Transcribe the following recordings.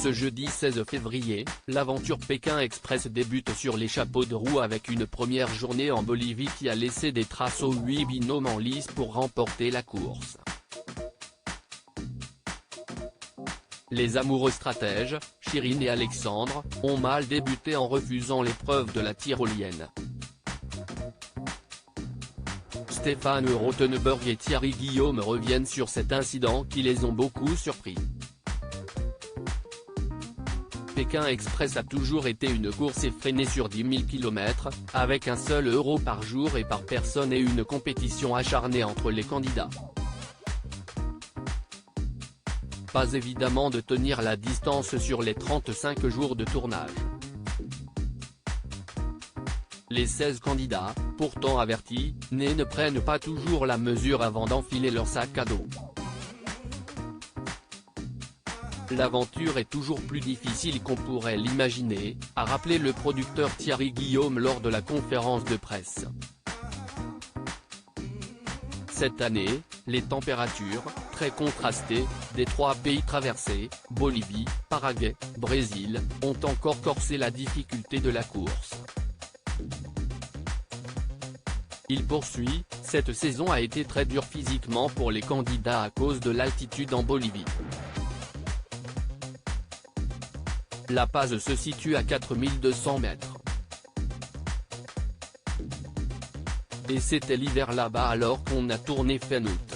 Ce jeudi 16 février, l'aventure Pékin Express débute sur les chapeaux de roue avec une première journée en Bolivie qui a laissé des traces aux 8 binômes en lice pour remporter la course. Les amoureux stratèges, Chirine et Alexandre, ont mal débuté en refusant l'épreuve de la tyrolienne. Stéphane Rothenberg et Thierry Guillaume reviennent sur cet incident qui les ont beaucoup surpris. Pékin Express a toujours été une course effrénée sur 10 000 km, avec un seul euro par jour et par personne et une compétition acharnée entre les candidats. Pas évidemment de tenir la distance sur les 35 jours de tournage. Les 16 candidats, pourtant avertis, ne prennent pas toujours la mesure avant d'enfiler leur sac à dos. L'aventure est toujours plus difficile qu'on pourrait l'imaginer, a rappelé le producteur Thierry Guillaume lors de la conférence de presse. Cette année, les températures, très contrastées, des 3 pays traversés, Bolivie, Paraguay, Brésil, ont encore corsé la difficulté de la course. Il poursuit, cette saison a été très dure physiquement pour les candidats à cause de l'altitude en Bolivie. La Paz se situe à 4200 mètres. Et c'était l'hiver là-bas alors qu'on a tourné fin août.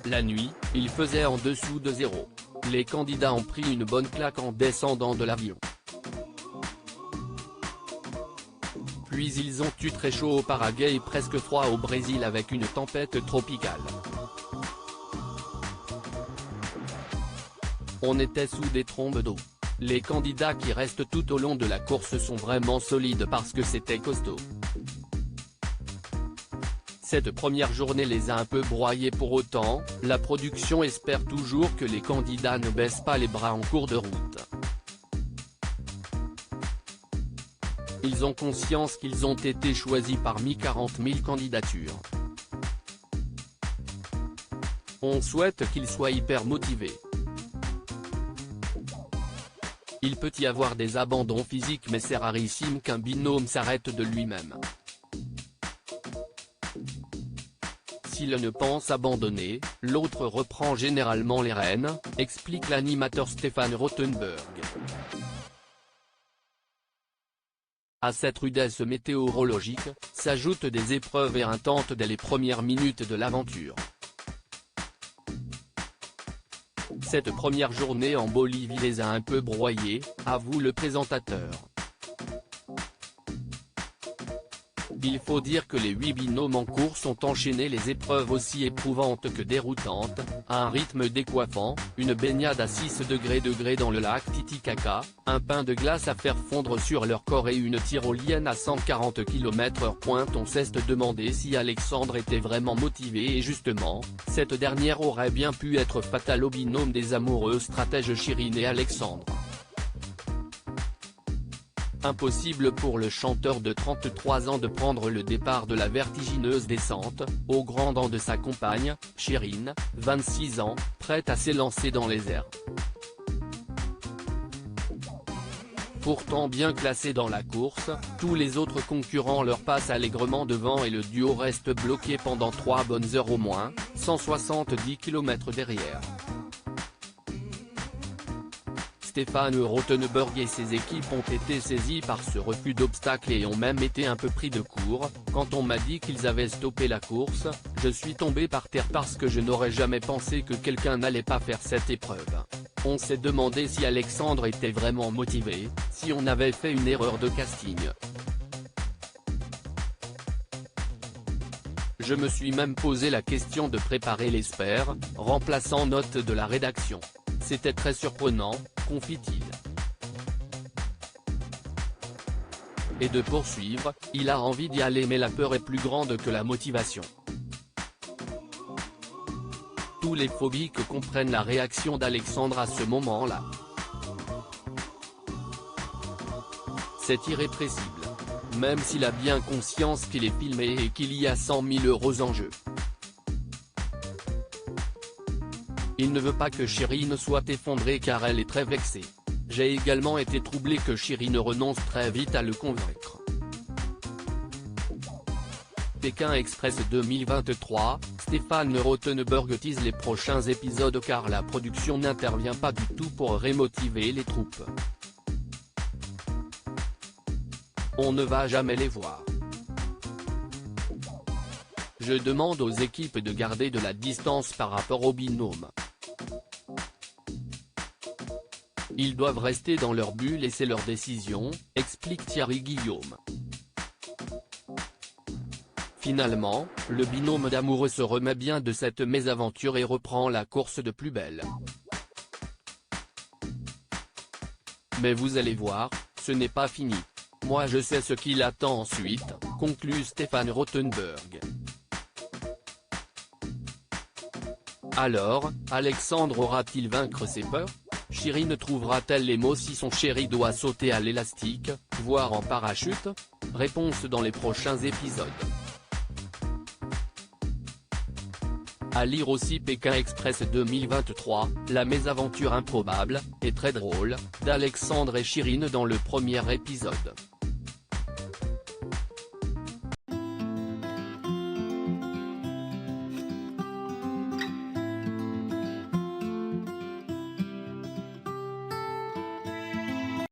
La nuit, il faisait en dessous de 0. Les candidats ont pris une bonne claque en descendant de l'avion. Puis ils ont eu très chaud au Paraguay et presque froid au Brésil avec une tempête tropicale. On était sous des trombes d'eau. Les candidats qui restent tout au long de la course sont vraiment solides parce que c'était costaud. Cette première journée les a un peu broyés pour autant, la production espère toujours que les candidats ne baissent pas les bras en cours de route. Ils ont conscience qu'ils ont été choisis parmi 40 000 candidatures. On souhaite qu'ils soient hyper motivés. Il peut y avoir des abandons physiques mais c'est rarissime qu'un binôme s'arrête de lui-même. Si l'un ne pense abandonner, l'autre reprend généralement les rênes, explique l'animateur Stéphane Rothenberg. À cette rudesse météorologique, s'ajoutent des épreuves éreintantes dès les premières minutes de l'aventure. Cette première journée en Bolivie les a un peu broyés, avoue le présentateur. Il faut dire que les 8 binômes en course ont enchaîné les épreuves aussi éprouvantes que déroutantes, à un rythme décoiffant, une baignade à 6 degrés dans le lac Titicaca, un pain de glace à faire fondre sur leur corps et une tyrolienne à 140 km/h. On s'est demandé si Alexandre était vraiment motivé et justement, cette dernière aurait bien pu être fatale au binôme des amoureux stratèges Chirine et Alexandre. Impossible pour le chanteur de 33 ans de prendre le départ de la vertigineuse descente, au grand dam de sa compagne, Chirine, 26 ans, prête à s'élancer dans les airs. Pourtant bien classés dans la course, tous les autres concurrents leur passent allègrement devant et le duo reste bloqué pendant 3 bonnes heures au moins, 170 km derrière. Stéphane Rothenberg et ses équipes ont été saisis par ce refus d'obstacle et ont même été un peu pris de court. Quand on m'a dit qu'ils avaient stoppé la course, je suis tombé par terre parce que je n'aurais jamais pensé que quelqu'un n'allait pas faire cette épreuve. On s'est demandé si Alexandre était vraiment motivé, si on avait fait une erreur de casting. Je me suis même posé la question de préparer l'Esper, remplaçant note de la rédaction. C'était très surprenant, confie-t-il. Et de poursuivre, il a envie d'y aller mais la peur est plus grande que la motivation. Tous les phobiques comprennent la réaction d'Alexandre à ce moment-là. C'est irrépressible. Même s'il a bien conscience qu'il est filmé et qu'il y a 100 000 € en jeu. Il ne veut pas que Chirine soit effondrée car elle est très vexée. J'ai également été troublé que Chirine renonce très vite à le convaincre. Pékin Express 2023, Stéphane Rothenberg tease les prochains épisodes car la production n'intervient pas du tout pour remotiver les troupes. On ne va jamais les voir. Je demande aux équipes de garder de la distance par rapport au binôme. Ils doivent rester dans leur bulle et c'est leur décision, explique Thierry Guillaume. Finalement, le binôme d'amoureux se remet bien de cette mésaventure et reprend la course de plus belle. Mais vous allez voir, ce n'est pas fini. Moi je sais ce qui l'attend ensuite, conclut Stéphane Rothenberg. Alors, Alexandre aura-t-il vaincre ses peurs? Chirine trouvera-t-elle les mots si son chéri doit sauter à l'élastique, voire en parachute? Réponse dans les prochains épisodes. À lire aussi Pékin Express 2023, la mésaventure improbable, et très drôle, d'Alexandre et Chirine dans le premier épisode.